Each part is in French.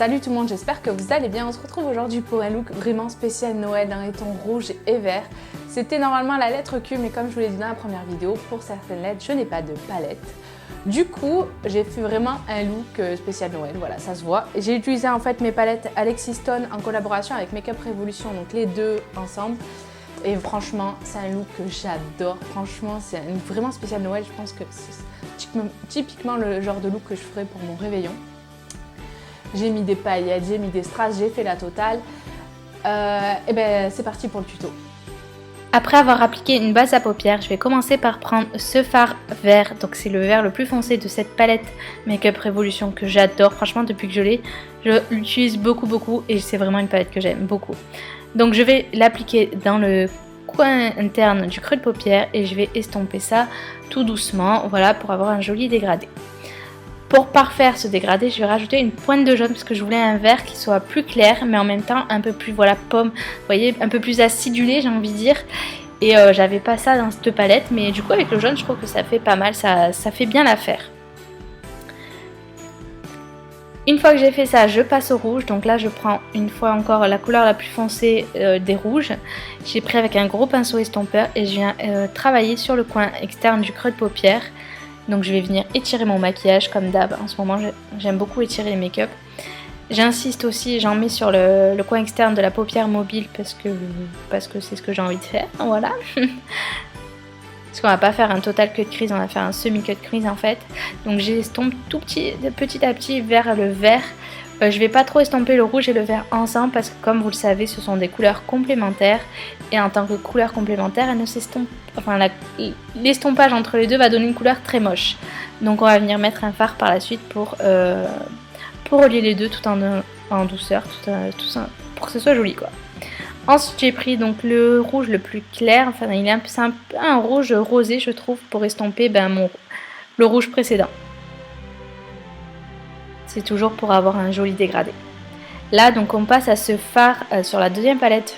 Salut tout le monde, j'espère que vous allez bien. On se retrouve aujourd'hui pour un look vraiment spécial Noël dans les tons rouge et vert. C'était normalement la lettre Q, mais comme je vous l'ai dit dans la première vidéo, pour certaines lettres, je n'ai pas de palette. Du coup, j'ai fait vraiment un look spécial Noël, voilà, ça se voit. J'ai utilisé en fait mes palettes Alexis Stone en collaboration avec Makeup Revolution, donc les deux ensemble. Et franchement, c'est un look que j'adore. Franchement, c'est vraiment spécial Noël. Je pense que c'est typiquement le genre de look que je ferais pour mon réveillon. J'ai mis des paillettes, j'ai mis des strass, j'ai fait la totale. Et ben c'est parti pour le tuto. Après avoir appliqué une base à paupières, je vais commencer par prendre ce fard vert. Donc c'est le vert le plus foncé de cette palette Makeup Revolution que j'adore. Franchement, depuis que je l'ai, je l'utilise beaucoup et c'est vraiment une palette que j'aime beaucoup. Donc je vais l'appliquer dans le coin interne du creux de paupière et je vais estomper ça tout doucement, voilà, pour avoir un joli dégradé. Pour parfaire ce dégradé, je vais rajouter une pointe de jaune parce que je voulais un vert qui soit plus clair mais en même temps un peu plus, voilà, pomme, vous voyez, un peu plus acidulé, j'ai envie de dire. Et j'avais pas ça dans cette palette, mais du coup avec le jaune je trouve que ça fait pas mal, ça fait bien l'affaire. Une fois que j'ai fait ça, je passe au rouge. Donc là je prends une fois encore la couleur la plus foncée des rouges. J'ai pris avec un gros pinceau estompeur et je viens travailler sur le coin externe du creux de paupière. Donc je vais venir étirer mon maquillage comme d'hab. En ce moment j'aime beaucoup étirer les make-up. J'insiste aussi, j'en mets sur le coin externe de la paupière mobile parce que c'est ce que j'ai envie de faire. Voilà. Parce qu'on va pas faire un total cut crease, on va faire un semi-cut crease en fait. Donc j'estompe petit à petit vers le vert. Je vais pas trop estomper le rouge et le vert ensemble parce que comme vous le savez, ce sont des couleurs complémentaires. Et en tant que couleur complémentaire, elles ne s'estompent. Enfin, l'estompage entre les deux va donner une couleur très moche. Donc on va venir mettre un fard par la suite pour relier les deux tout en douceur, tout ça, pour que ce soit joli quoi. Ensuite j'ai pris donc le rouge le plus clair, enfin il est un peu un rouge rosé je trouve pour estomper le rouge précédent. C'est toujours pour avoir un joli dégradé. Là donc on passe à ce fard sur la deuxième palette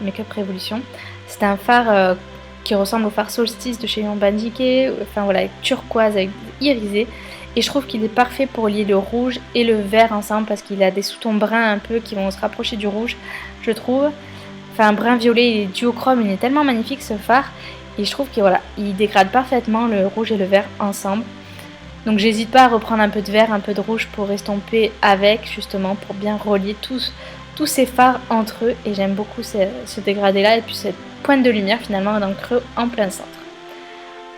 Makeup Revolution. C'est un fard qui ressemble au fard Solstice de chez Urban Decay, enfin voilà, avec turquoise, avec irisé. Et je trouve qu'il est parfait pour lier le rouge et le vert ensemble parce qu'il a des sous-tons bruns un peu qui vont se rapprocher du rouge, je trouve. Enfin, brun violet, il est duochrome, il est tellement magnifique ce fard. Et je trouve que voilà, il dégrade parfaitement le rouge et le vert ensemble. Donc j'hésite pas à reprendre un peu de vert, un peu de rouge pour estomper avec, justement, pour bien relier tous ces fards entre eux. Et j'aime beaucoup ce dégradé là et puis cette pointe de lumière finalement dans le creux en plein centre.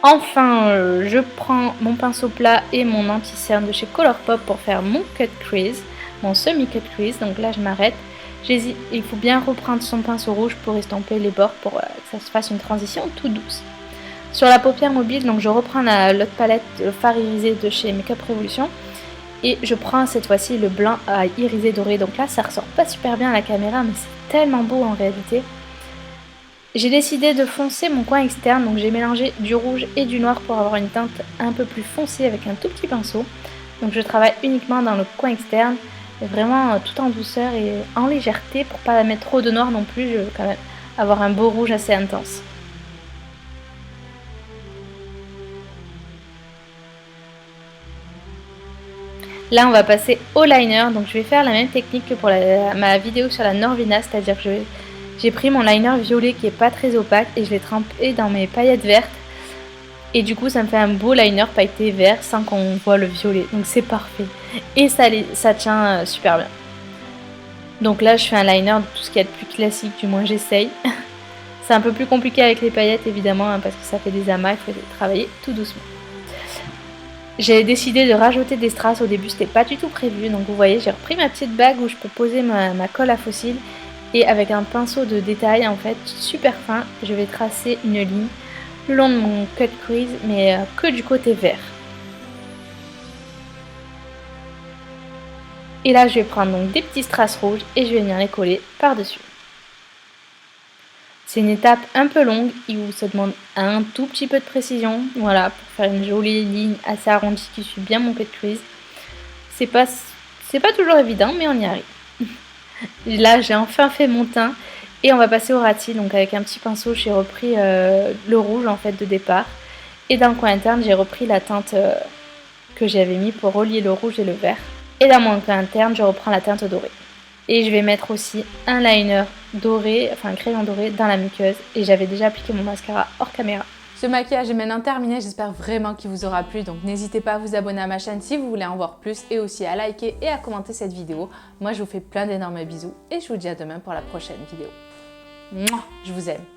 Enfin, je prends mon pinceau plat et mon anti-cerne de chez Colourpop pour faire mon cut crease, mon semi-cut crease. Donc là je m'arrête. Il faut bien reprendre son pinceau rouge pour estomper les bords pour que ça se fasse une transition toute douce. Sur la paupière mobile, donc je reprends l'autre palette de fard irisé de chez Makeup Revolution et je prends cette fois-ci le blanc à irisé doré. Donc là ça ressort pas super bien à la caméra mais c'est tellement beau en réalité. J'ai décidé de foncer mon coin externe, donc j'ai mélangé du rouge et du noir pour avoir une teinte un peu plus foncée avec un tout petit pinceau. Donc je travaille uniquement dans le coin externe, et vraiment tout en douceur et en légèreté pour pas mettre trop de noir non plus, je veux quand même avoir un beau rouge assez intense. Là on va passer au liner, donc je vais faire la même technique que pour ma vidéo sur la Norvina, c'est-à-dire que j'ai pris mon liner violet qui est pas très opaque et je l'ai trempé dans mes paillettes vertes. Et du coup ça me fait un beau liner pailleté vert sans qu'on voit le violet. Donc c'est parfait. Et ça tient super bien. Donc là je fais un liner de tout ce qu'il y a de plus classique, du moins j'essaye. C'est un peu plus compliqué avec les paillettes évidemment parce que ça fait des amas, il faut travailler tout doucement. J'ai décidé de rajouter des strass au début, c'était pas du tout prévu. Donc vous voyez j'ai repris ma petite bague où je peux poser ma colle à fossiles. Et avec un pinceau de détail en fait super fin, je vais tracer une ligne le long de mon cut crease mais que du côté vert. Et là je vais prendre donc des petits strass rouges et je vais venir les coller par dessus. C'est une étape un peu longue où ça demande un tout petit peu de précision, voilà, pour faire une jolie ligne assez arrondie qui suit bien mon cut crease. C'est pas toujours évident mais on y arrive. Là j'ai enfin fait mon teint et on va passer au ratti. Donc avec un petit pinceau j'ai repris le rouge en fait de départ et dans le coin interne j'ai repris la teinte que j'avais mis pour relier le rouge et le vert. Et dans mon coin interne, je reprends la teinte dorée. Et je vais mettre aussi un liner doré, enfin un crayon doré dans la muqueuse. Et j'avais déjà appliqué mon mascara hors caméra. Ce maquillage est maintenant terminé, j'espère vraiment qu'il vous aura plu, donc n'hésitez pas à vous abonner à ma chaîne si vous voulez en voir plus et aussi à liker et à commenter cette vidéo. Moi je vous fais plein d'énormes bisous et je vous dis à demain pour la prochaine vidéo. Mouah, je vous aime.